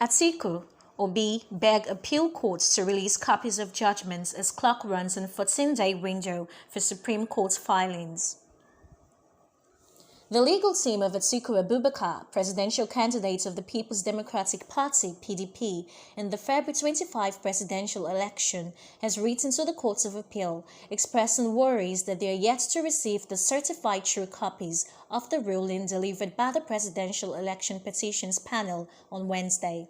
Atiku, Obi beg appeal courts to release copies of judgments as clock runs in 14-day window for Supreme Court filings. The legal team of Atiku Abubakar, presidential candidate of the People's Democratic Party (PDP) in the February 25 presidential election, has written to the Court of Appeal, expressing worries that they are yet to receive the certified true copies of the ruling delivered by the Presidential Election Petitions panel on Wednesday.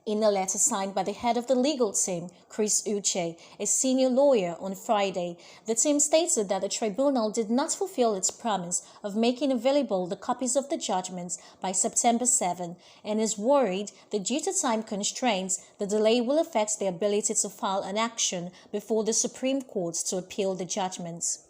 In a letter signed by the head of the legal team, Chris Uche, a senior lawyer, on Friday, the team stated that the tribunal did not fulfill its promise of making available the copies of the judgments by September 7 and is worried that due to time constraints, the delay will affect their ability to file an action before the Supreme Court to appeal the judgments.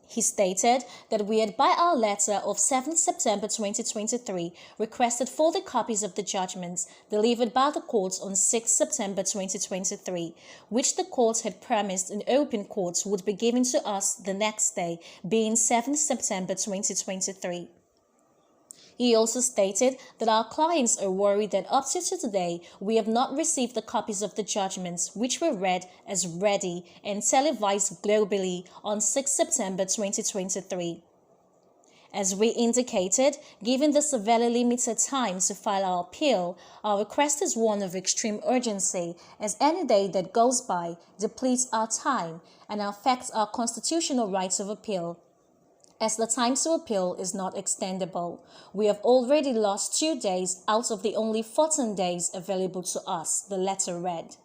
He stated that we had, by our letter of 7 September 2023, requested for the copies of the judgments delivered by the court on 6 September 2023, which the court had promised in open court would be given to us the next day, being 7 September 2023. He also stated that our clients are worried that up to today, we have not received the copies of the judgments, which were read as ready and televised globally on 6 September 2023. As we indicated, given the severely limited time to file our appeal, our request is one of extreme urgency, as any day that goes by depletes our time and affects our constitutional rights of appeal, as the time to appeal is not extendable. We have already lost 2 days out of the only 14 days available to us, the letter read.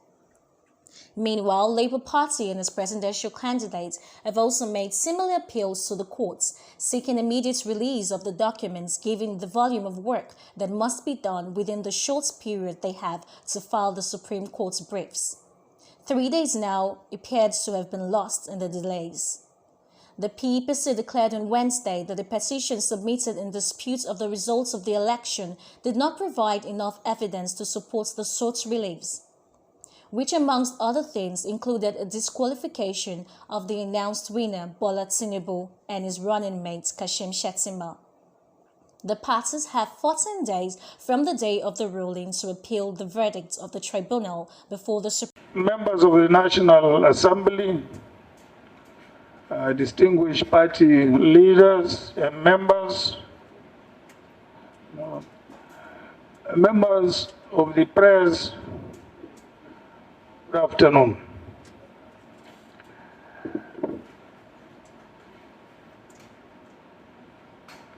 Meanwhile, Labour Party and its presidential candidates have also made similar appeals to the courts, seeking immediate release of the documents given the volume of work that must be done within the short period they have to file the Supreme Court's briefs. 3 days now appeared to have been lost in the delays. The PPC declared on Wednesday that the petition submitted in dispute of the results of the election did not provide enough evidence to support the sought reliefs, which amongst other things included a disqualification of the announced winner Bola Tinubu and his running mate Kashim Shettima. The parties have 14 days from the day of the ruling to appeal the verdict of the tribunal before the Supreme. Members of the National Assembly, distinguished party leaders and members of the press, good afternoon.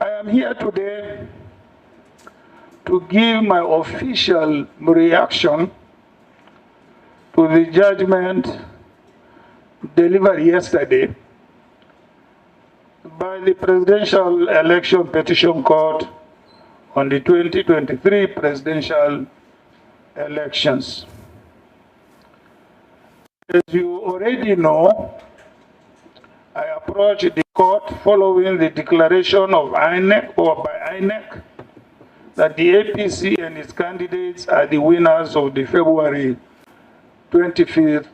I am here today to give my official reaction to the judgment delivered yesterday by the Presidential Election Petition Court on the 2023 presidential elections. As you already know, I approached the court following the declaration of INEC or by INEC that the APC and its candidates are the winners of the February 25th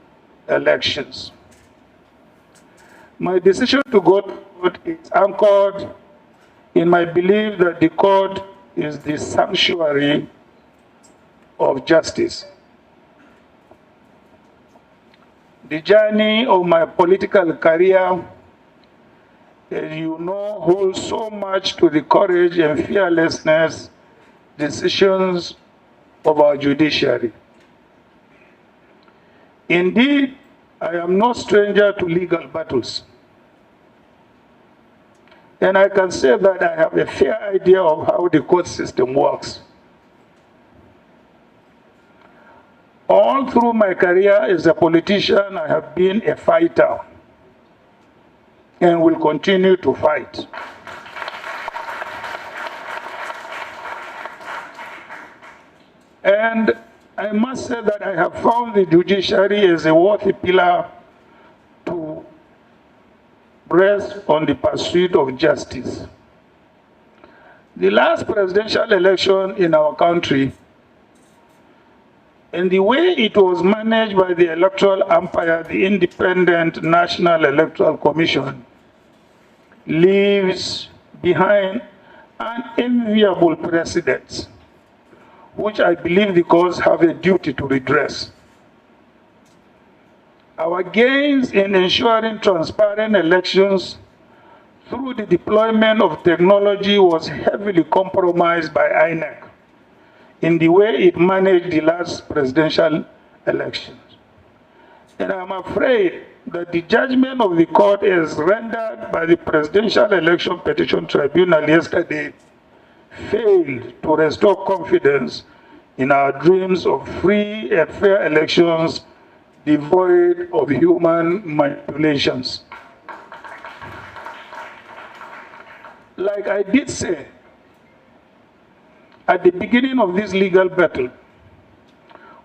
elections. My decision to go to court is anchored in my belief that the court is the sanctuary of justice. The journey of my political career, as you know, holds so much to the courage and fearlessness decisions of our judiciary. Indeed, I am no stranger to legal battles. And I can say that I have a fair idea of how the court system works. All through my career as a politician, I have been a fighter and will continue to fight. And I must say that I have found the judiciary as a worthy pillar to rest on the pursuit of justice. The last presidential election in our country and the way it was managed by the electoral umpire, the Independent National Electoral Commission, leaves behind an enviable precedent which I believe the courts have a duty to redress. Our gains in ensuring transparent elections through the deployment of technology was heavily compromised by INEC in the way it managed the last presidential elections. And I'm afraid that the judgment of the court as rendered by the Presidential Election Petition Tribunal yesterday failed to restore confidence in our dreams of free and fair elections devoid of human manipulations. Like I did say at the beginning of this legal battle,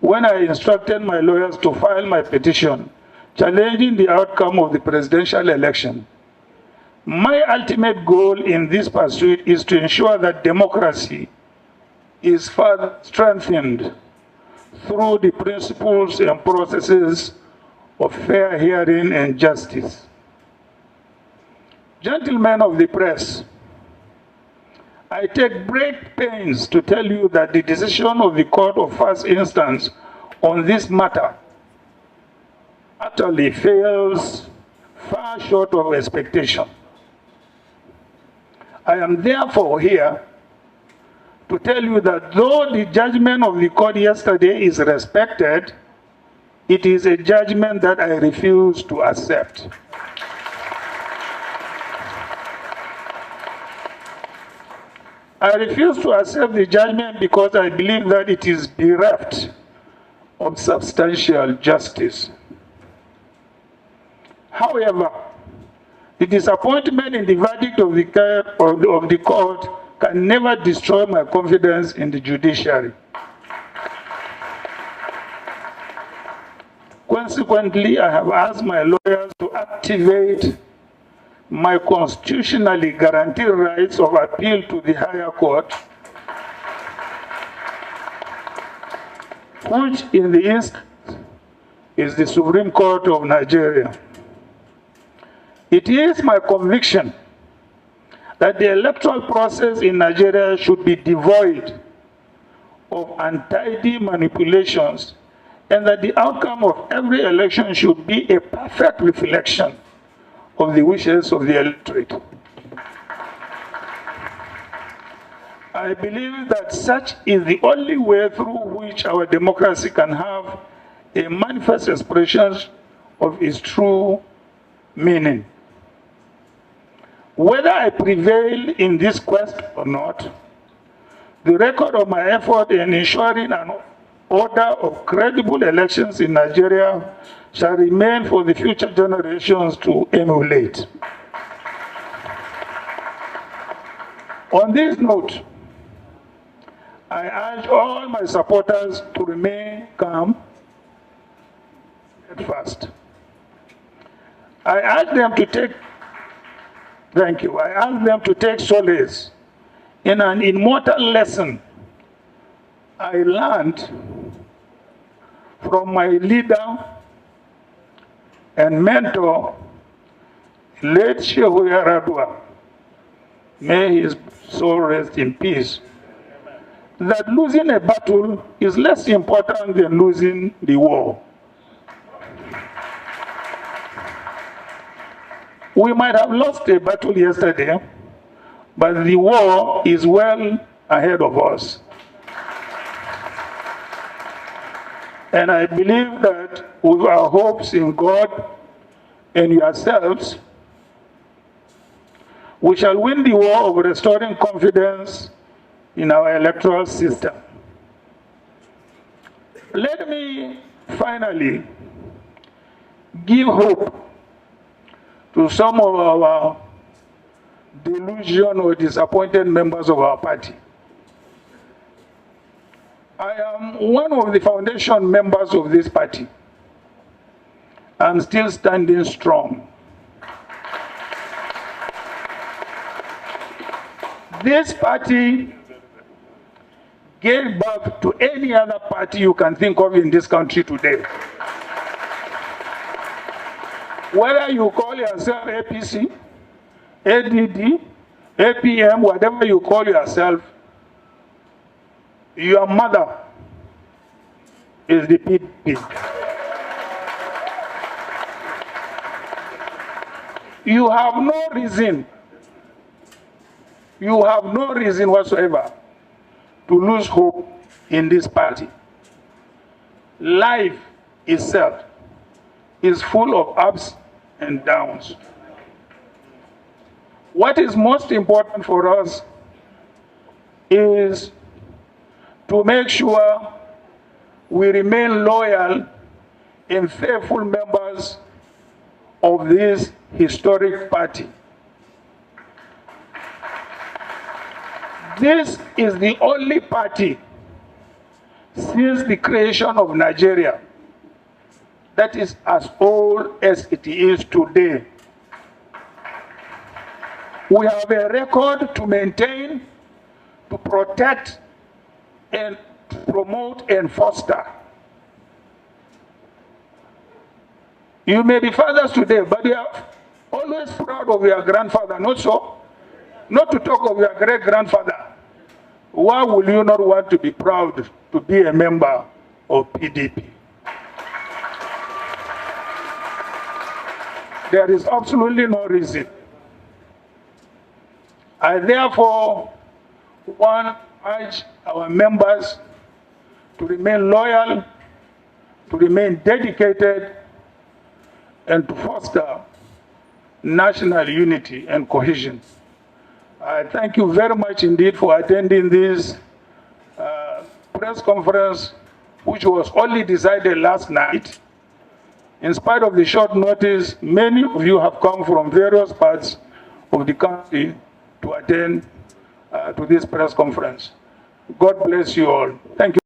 when I instructed my lawyers to file my petition challenging the outcome of the presidential election, my ultimate goal in this pursuit is to ensure that democracy is further strengthened through the principles and processes of fair hearing and justice. Gentlemen of the press, I take great pains to tell you that the decision of the court of first instance on this matter utterly fails far short of expectation. I am therefore here to tell you that though the judgment of the court yesterday is respected, it is a judgment that I refuse to accept. I refuse to accept the judgment because I believe that it is bereft of substantial justice. However, the disappointment in the verdict of the court can never destroy my confidence in the judiciary. Consequently, I have asked my lawyers to activate my constitutionally guaranteed rights of appeal to the higher court, which in the instance is the Supreme Court of Nigeria. It is my conviction that the electoral process in Nigeria should be devoid of untidy manipulations, and that the outcome of every election should be a perfect reflection of the wishes of the electorate. I believe that such is the only way through which our democracy can have a manifest expression of its true meaning. Whether I prevail in this quest or not, the record of my effort in ensuring an order of credible elections in Nigeria shall remain for the future generations to emulate. On this note, I urge all my supporters to remain calm and fast. I urge them to take solace in an immortal lesson I learned from my leader and mentor, late Shehu Yaradua. May his soul rest in peace. That losing a battle is less important than losing the war. We might have lost a battle yesterday, but the war is well ahead of us. And I believe that with our hopes in God and yourselves, we shall win the war of restoring confidence in our electoral system. Let me finally give hope to some of our delusioned or disappointed members of our party. I am one of the foundation members of this party. I'm still standing strong. This party gave birth to any other party you can think of in this country today. Whether you call yourself APC, ADD, APM, whatever you call yourself, Your mother is the PDP. You have no reason whatsoever to lose hope in this party. Life itself is full of ups and downs. What is most important for us is to make sure we remain loyal and faithful members of this historic party. This is the only party since the creation of Nigeria that is as old as it is today. We have a record to maintain, to protect, and to promote and foster. You may be fathers today, but you are always proud of your grandfather, not so? Not to talk of your great-grandfather. Why will you not want to be proud to be a member of PDP? There is absolutely no reason. I therefore want to urge our members to remain loyal, to remain dedicated, and to foster national unity and cohesion. I thank you very much indeed for attending this press conference, which was only decided last night. In spite of the short notice, many of you have come from various parts of the country to attend to this press conference. God bless you all. Thank you.